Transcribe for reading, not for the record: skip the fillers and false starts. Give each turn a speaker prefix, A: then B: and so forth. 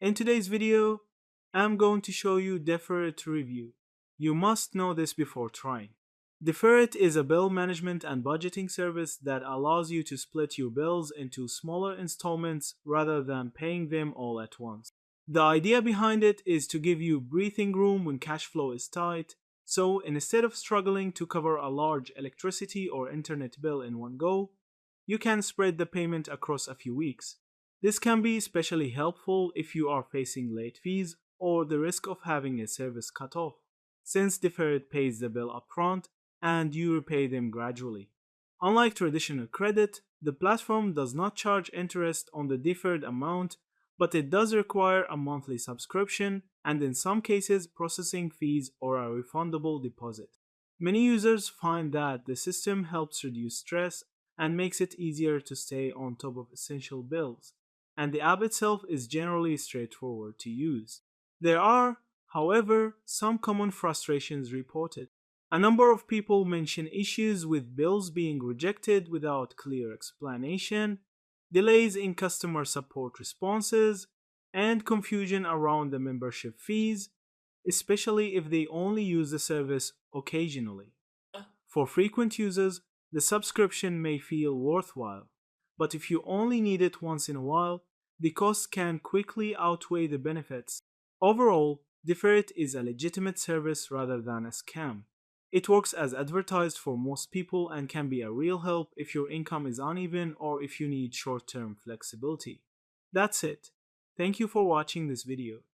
A: In today's video, I'm going to show you Deferit review. You must know this before trying. Deferit is a bill management and budgeting service that allows you to split your bills into smaller installments rather than paying them all at once. The idea behind it is to give you breathing room when cash flow is tight, so instead of struggling to cover a large electricity or internet bill in one go, you can spread the payment across a few weeks. This can be especially helpful if you are facing late fees or the risk of having a service cut off, since Deferit pays the bill upfront and you repay them gradually. Unlike traditional credit, the platform does not charge interest on the deferred amount, but it does require a monthly subscription and in some cases processing fees or a refundable deposit. Many users find that the system helps reduce stress and makes it easier to stay on top of essential bills, and the app itself is generally straightforward to use. There are, however, some common frustrations reported. A number of people mention issues with bills being rejected without clear explanation, delays in customer support responses, and confusion around the membership fees, especially if they only use the service occasionally. For frequent users, the subscription may feel worthwhile, but if you only need it once in a while, the costs can quickly outweigh the benefits. Overall, Deferit is a legitimate service rather than a scam. It works as advertised for most people and can be a real help if your income is uneven or if you need short-term flexibility. That's it. Thank you for watching this video.